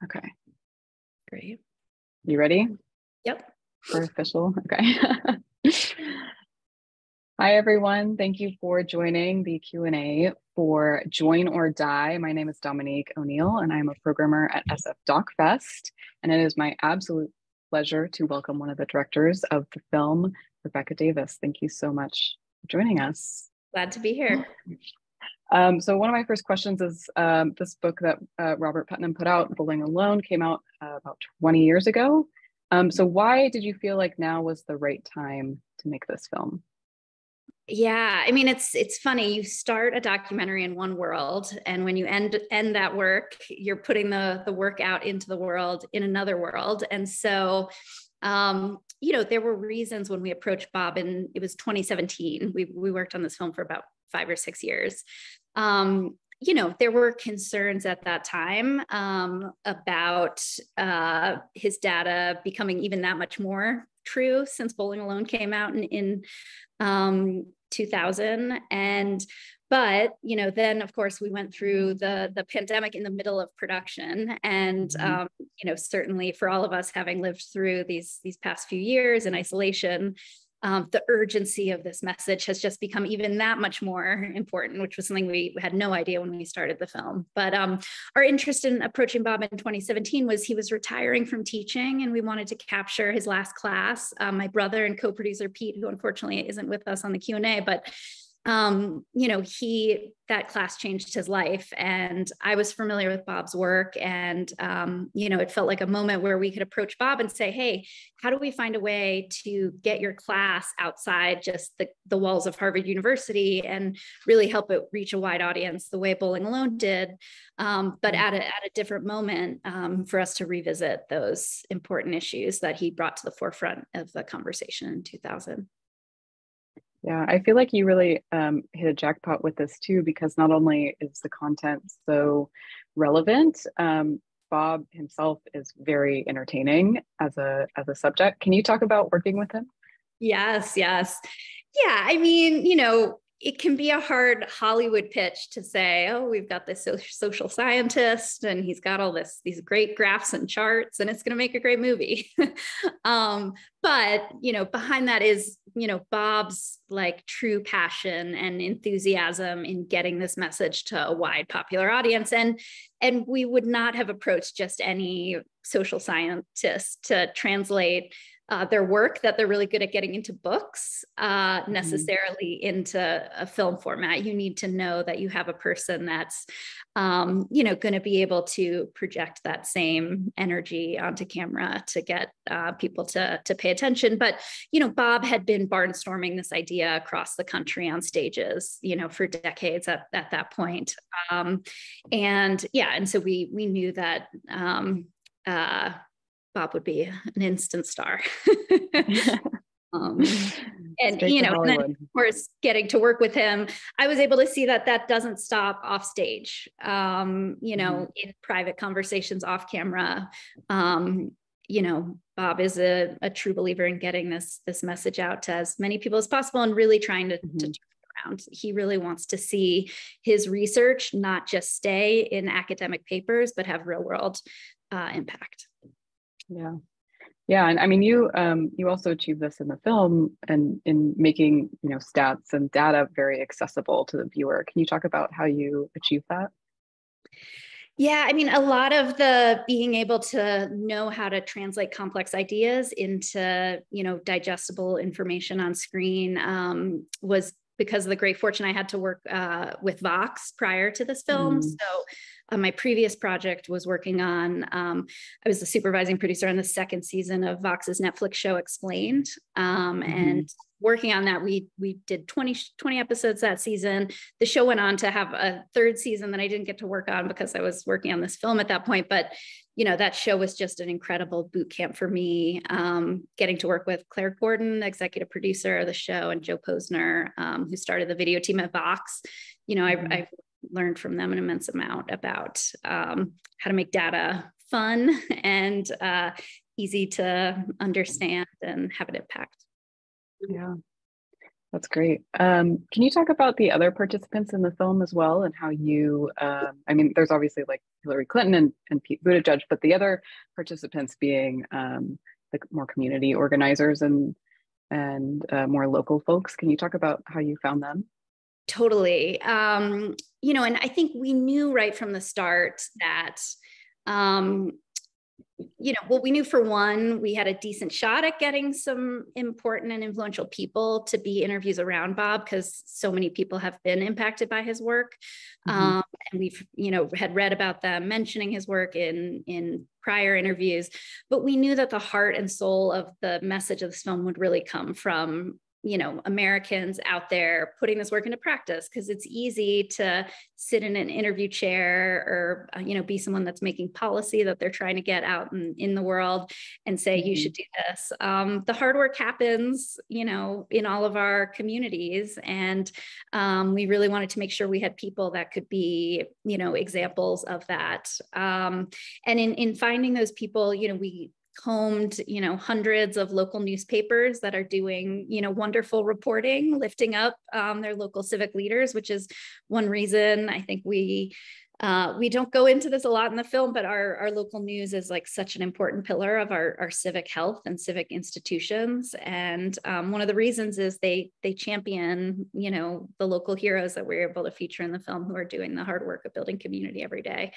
Okay. Great. You ready? Yep. For official? Okay. Hi, everyone. Thank you for joining the Q&A for Join or Die. My name is Dominique O'Neill, and I'm a programmer at SF Doc Fest. And it is my absolute pleasure to welcome one of the directors of the film, Rebecca Davis. Thank you so much for joining us. Glad to be here. So one of my first questions is this book that Robert Putnam put out, Bowling Alone, came out about 20 years ago. So why did you feel like now was the right time to make this film? Yeah, I mean, it's funny. You start a documentary in one world, and when you end that work, you're putting the work out into the world in another world. And so, there were reasons when we approached Bob, and it was 2017. We worked on this film for about 5 or 6 years. There were concerns at that time about his data becoming even that much more true since Bowling Alone came out in 2000. But then of course we went through the pandemic in the middle of production, and certainly for all of us having lived through these past few years in isolation, the urgency of this message has just become even that much more important, which was something we had no idea when we started the film. But our interest in approaching Bob in 2017 was he was retiring from teaching, and we wanted to capture his last class. My brother and co-producer Pete, who unfortunately isn't with us on the Q&A, but that class changed his life, and I was familiar with Bob's work, and it felt like a moment where we could approach Bob and say, hey, how do we find a way to get your class outside just the walls of Harvard University and really help it reach a wide audience the way Bowling Alone did, but at a different moment, for us to revisit those important issues that he brought to the forefront of the conversation in 2000. Yeah, I feel like you really hit a jackpot with this too, because not only is the content so relevant, Bob himself is very entertaining as a subject. Can you talk about working with him? Yes. Yeah, I mean, it can be a hard Hollywood pitch to say, oh, we've got this social scientist and he's got all these great graphs and charts and it's going to make a great movie. But, behind that is, Bob's like true passion and enthusiasm in getting this message to a wide popular audience. And we would not have approached just any social scientist to translate their work that they're really good at getting into books, necessarily into a film format. You need to know that you have a person that's, going to be able to project that same energy onto camera to get people to pay attention. But, Bob had been barnstorming this idea across the country on stages, for decades at that point. And so we knew that, Bob would be an instant star. And then of course, getting to work with him, I was able to see that doesn't stop off stage. In private conversations off camera, Bob is a true believer in getting this message out to as many people as possible and really trying to turn it around. He really wants to see his research not just stay in academic papers, but have real world impact. Yeah. And I mean, you also achieve this in the film and in making, stats and data very accessible to the viewer. Can you talk about how you achieve that? Yeah, I mean, a lot of the being able to know how to translate complex ideas into, digestible information on screen was because of the great fortune I had to work with Vox prior to this film. So my previous project was working on, I was the supervising producer on the second season of Vox's Netflix show Explained. And working on that, we did 20 episodes that season. The show went on to have a third season that I didn't get to work on because I was working on this film at that point. But that show was just an incredible boot camp for me, getting to work with Claire Gordon, executive producer of the show, and Joe Posner, who started the video team at Vox. I've learned from them an immense amount about how to make data fun and easy to understand and have an impact. Yeah. That's great. Can you talk about the other participants in the film as well and how you, I mean, there's obviously like Hillary Clinton and Pete Buttigieg, but the other participants being the more community organizers and more local folks. Can you talk about how you found them? Totally. And I think we knew right from the start that, um, well, we knew for one, we had a decent shot at getting some important and influential people to be interviews around Bob, because so many people have been impacted by his work. Mm-hmm. And we've, had read about them mentioning his work in prior interviews, but we knew that the heart and soul of the message of this film would really come from Americans out there putting this work into practice, because it's easy to sit in an interview chair or, be someone that's making policy that they're trying to get out in the world and say, you should do this. The hard work happens, in all of our communities. And we really wanted to make sure we had people that could be, examples of that. And in finding those people, we combed, hundreds of local newspapers that are doing, wonderful reporting, lifting up their local civic leaders, which is one reason I think we don't go into this a lot in the film, but our local news is like such an important pillar of our civic health and civic institutions. And one of the reasons is they champion, the local heroes that we're able to feature in the film who are doing the hard work of building community every day.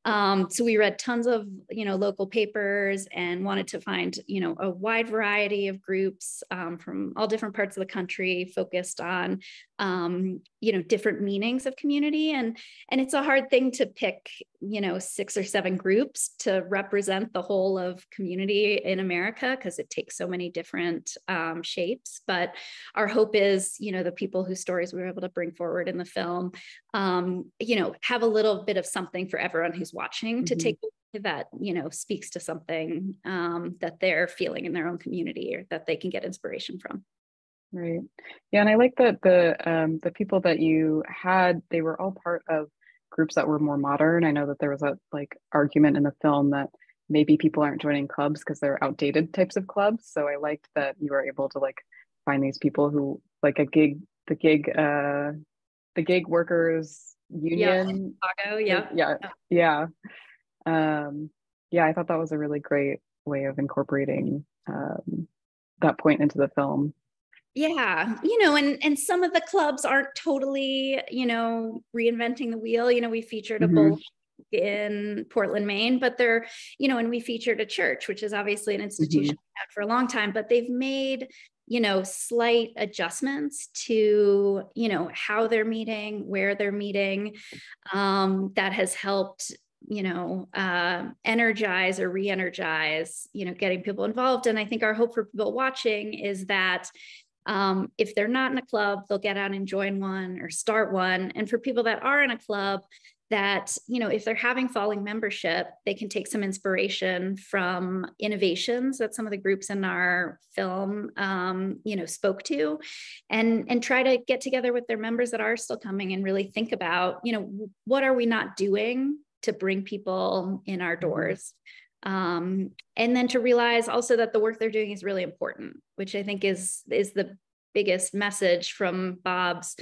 So we read tons of, local papers and wanted to find, a wide variety of groups from all different parts of the country focused on, different meanings of community. And it's a hard thing to pick, 6 or 7 groups to represent the whole of community in America, because it takes so many different shapes. But our hope is, the people whose stories we were able to bring forward in the film, have a little bit of something for everyone who's watching to take that, speaks to something that they're feeling in their own community or that they can get inspiration from. Right. Yeah, and I like that the people that you had, they were all part of groups that were more modern. I know that there was a like argument in the film that maybe people aren't joining clubs because they're outdated types of clubs. So I liked that you were able to like find these people who like the gig workers union. Chicago, yeah. Yeah. Yeah, I thought that was a really great way of incorporating that point into the film. Yeah, and some of the clubs aren't totally, reinventing the wheel. We featured a bowl in Portland, Maine, but they're, and we featured a church, which is obviously an institution we've had for a long time, but they've made, slight adjustments to, how they're meeting, where they're meeting, that has helped energize or re-energize, getting people involved. And I think our hope for people watching is that if they're not in a club, they'll get out and join one or start one. And for people that are in a club, that, if they're having falling membership, they can take some inspiration from innovations that some of the groups in our film, spoke to, and try to get together with their members that are still coming and really think about, what are we not doing to bring people in our doors? And then to realize also that the work they're doing is really important, which I think is the biggest message from Bob's,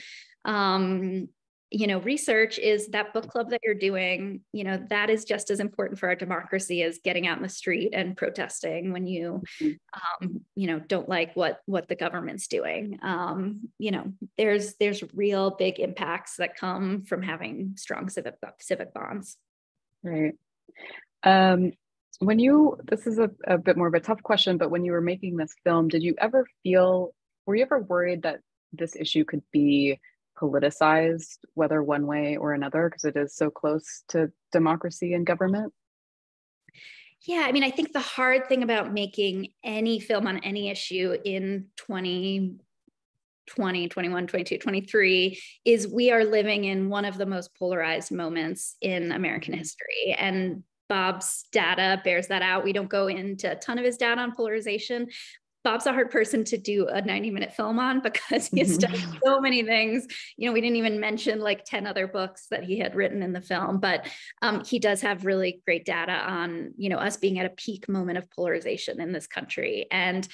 research, is that book club that you're doing, that is just as important for our democracy as getting out in the street and protesting when you, don't like what the government's doing. There's real big impacts that come from having strong civic bonds. Right. This is a bit more of a tough question, but when you were making this film, were you ever worried that this issue could be politicized, whether one way or another, because it is so close to democracy and government? Yeah, I mean, I think the hard thing about making any film on any issue in 2020, 21, 22, 23 is we are living in one of the most polarized moments in American history. And Bob's data bears that out. We don't go into a ton of his data on polarization, Bob's a hard person to do a 90-minute film on because he has done so many things. We didn't even mention like 10 other books that he had written in the film, but he does have really great data on, us being at a peak moment of polarization in this country. And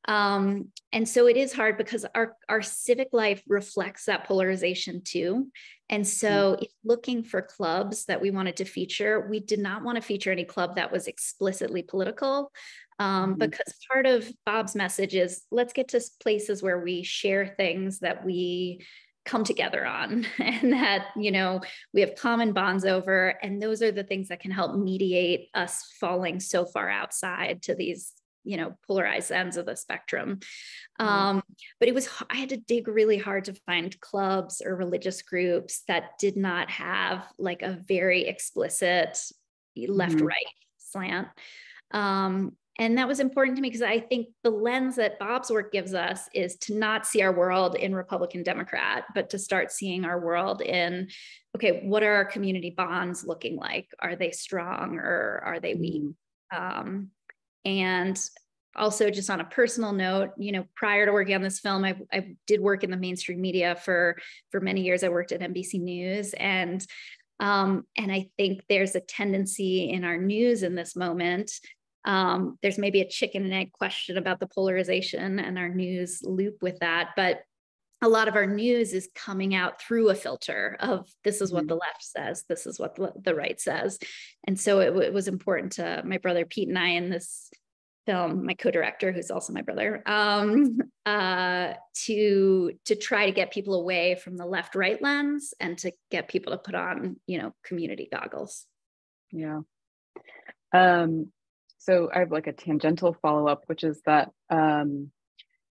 so it is hard because our civic life reflects that polarization too. And so if looking for clubs that we wanted to feature, we did not want to feature any club that was explicitly political. Because part of Bob's message is let's get to places where we share things that we come together on and that, we have common bonds over. And those are the things that can help mediate us falling so far outside to these, polarized ends of the spectrum. But I had to dig really hard to find clubs or religious groups that did not have like a very explicit left-right slant. And that was important to me because I think the lens that Bob's work gives us is to not see our world in Republican Democrat, but to start seeing our world in, okay, what are our community bonds looking like? Are they strong or are they weak? And also just on a personal note, prior to working on this film, I did work in the mainstream media for many years. I worked at NBC News, and I think there's a tendency in our news in this moment. There's maybe a chicken and egg question about the polarization and our news loop with that, but a lot of our news is coming out through a filter of this is what the left says, this is what the right says. And so it was important to my brother Pete and I in this film, my co-director, who's also my brother, to try to get people away from the left-right lens and to get people to put on, community goggles. Yeah. So I have like a tangential follow-up, which is that,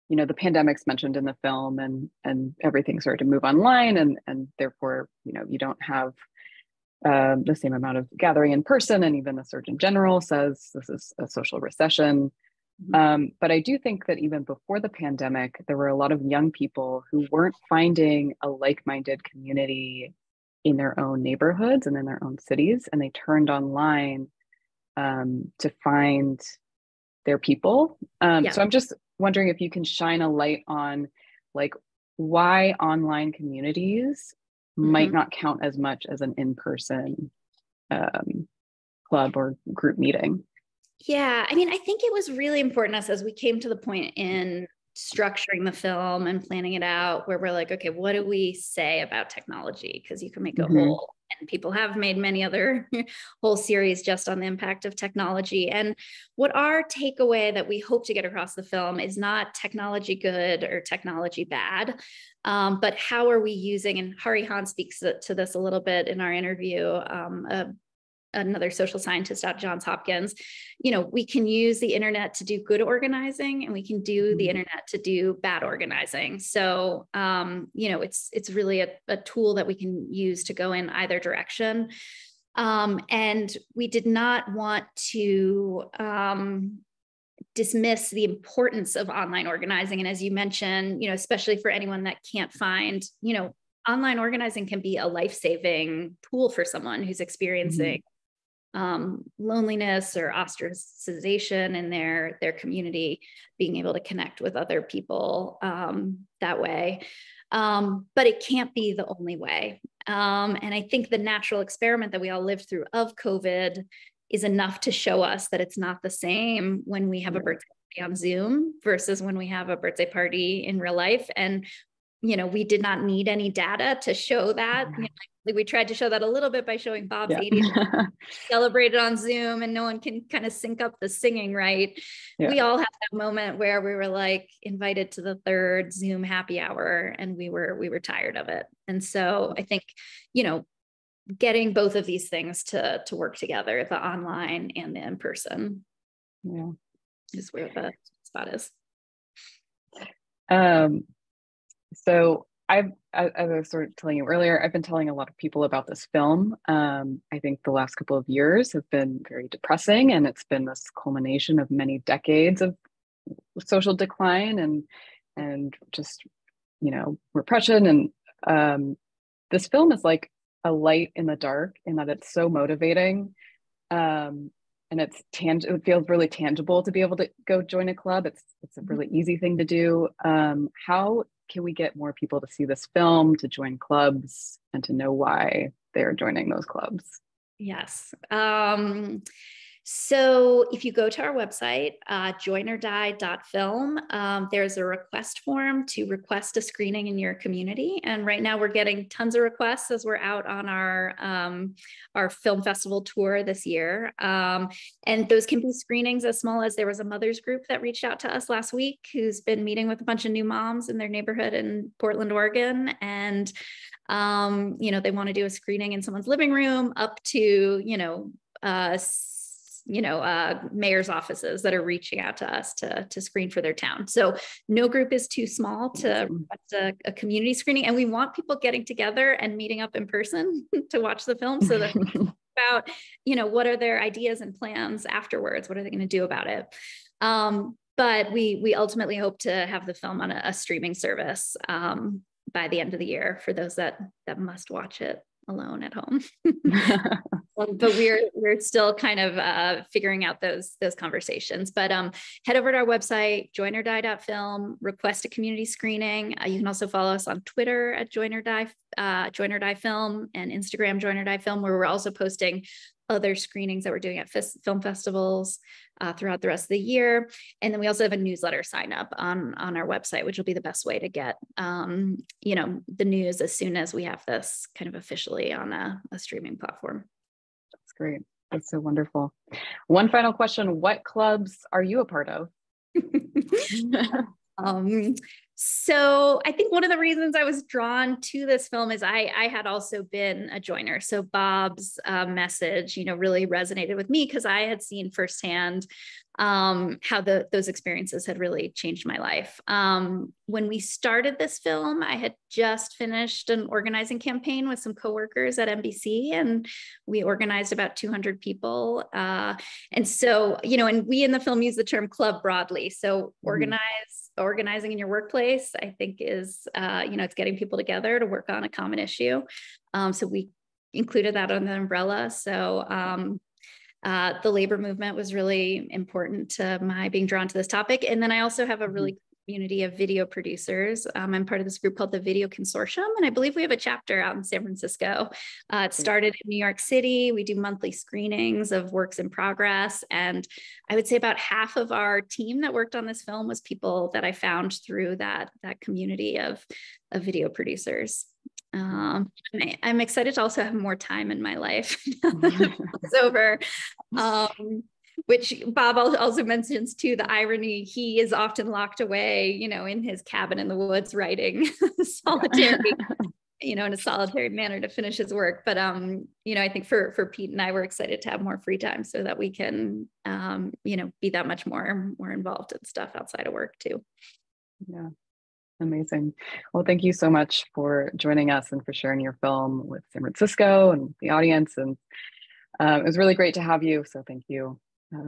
the pandemic's mentioned in the film and everything started to move online and therefore, you don't have the same amount of gathering in person. And even the Surgeon General says this is a social recession. But I do think that even before the pandemic, there were a lot of young people who weren't finding a like-minded community in their own neighborhoods and in their own cities. And they turned online to find their people. So I'm just wondering if you can shine a light on like why online communities might not count as much as an in-person club or group meeting. Yeah, I mean, I think it was really important as we came to the point in structuring the film and planning it out where we're like, okay, what do we say about technology? Because you can make a whole, and people have made many other whole series just on the impact of technology. And what our takeaway that we hope to get across the film is not technology good or technology bad, but how are we using, and Hari Hahn speaks to this a little bit in our interview, another social scientist at Johns Hopkins, we can use the internet to do good organizing and we can do the internet to do bad organizing. So, it's really a tool that we can use to go in either direction. And we did not want to dismiss the importance of online organizing. And as you mentioned, especially for anyone that can't find, online organizing can be a life-saving tool for someone who's experiencing loneliness or ostracization in their community, being able to connect with other people that way. But it can't be the only way. And I think the natural experiment that we all lived through of COVID is enough to show us that it's not the same when we have a birthday party on Zoom versus when we have a birthday party in real life. And we did not need any data to show that. We tried to show that a little bit by showing Bob's 80th celebrated on Zoom, and no one can kind of sync up the singing, right? We all had that moment where we were like invited to the third Zoom happy hour, and we were tired of it. And so I think, getting both of these things to work together, the online and the in-person, is where the spot is. So as I was sort of telling you earlier, I've been telling a lot of people about this film. I think the last couple of years have been very depressing, and it's been this culmination of many decades of social decline and just, repression. And this film is like a light in the dark in that it's so motivating. and it feels really tangible to be able to go join a club. It's a really easy thing to do. How can we get more people to see this film, to join clubs, and to know why they're joining those clubs? Yes. So if you go to our website, joinordie.film, there's a request form to request a screening in your community. And right now we're getting tons of requests as we're out on our film festival tour this year. And those can be screenings as small as there was a mother's group that reached out to us last week who's been meeting with a bunch of new moms in their neighborhood in Portland, Oregon. And they want to do a screening in someone's living room, up to, mayor's offices that are reaching out to us to screen for their town. So no group is too small to request a community screening. And we want people getting together and meeting up in person to watch the film, so that about, what are their ideas and plans afterwards? What are they going to do about it? But we ultimately hope to have the film on a streaming service by the end of the year for those that must watch it alone at home. But we're still kind of figuring out those conversations. But head over to our website, joinordie.film, request a community screening. You can also follow us on Twitter at joinordie film, and Instagram joinordie film, where we're also posting other screenings that we're doing at film festivals throughout the rest of the year. And then we also have a newsletter sign up on our website, which will be the best way to get the news as soon as we have this kind of officially on a streaming platform. That's great. That's so wonderful. One final question: what clubs are you a part of? So I think one of the reasons I was drawn to this film is I had also been a joiner. So Bob's message, really resonated with me because I had seen firsthand how those experiences had really changed my life. When we started this film, I had just finished an organizing campaign with some coworkers at NBC, and we organized about 200 people. And so, and we in the film use the term club broadly. So organizing in your workplace, I think is, it's getting people together to work on a common issue. So we included that on the umbrella. So the labor movement was really important to my being drawn to this topic. And then I also have a really community of video producers. I'm part of this group called the Video Consortium, and I believe we have a chapter out in San Francisco. It started in New York City. We do monthly screenings of works in progress. And I would say about half of our team that worked on this film was people that I found through that community of video producers. I'm excited to also have more time in my life. It's over. Which Bob also mentions too, the irony, he is often locked away, in his cabin in the woods writing solitary, in a solitary manner to finish his work. But, I think for Pete and I, we're excited to have more free time so that we can, be that much more involved in stuff outside of work too. Yeah. Amazing. Well, thank you so much for joining us and for sharing your film with San Francisco and the audience. And it was really great to have you. So thank you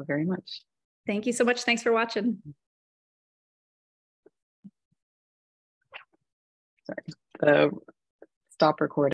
very much. Thank you so much. Thanks for watching. Sorry, stop recording.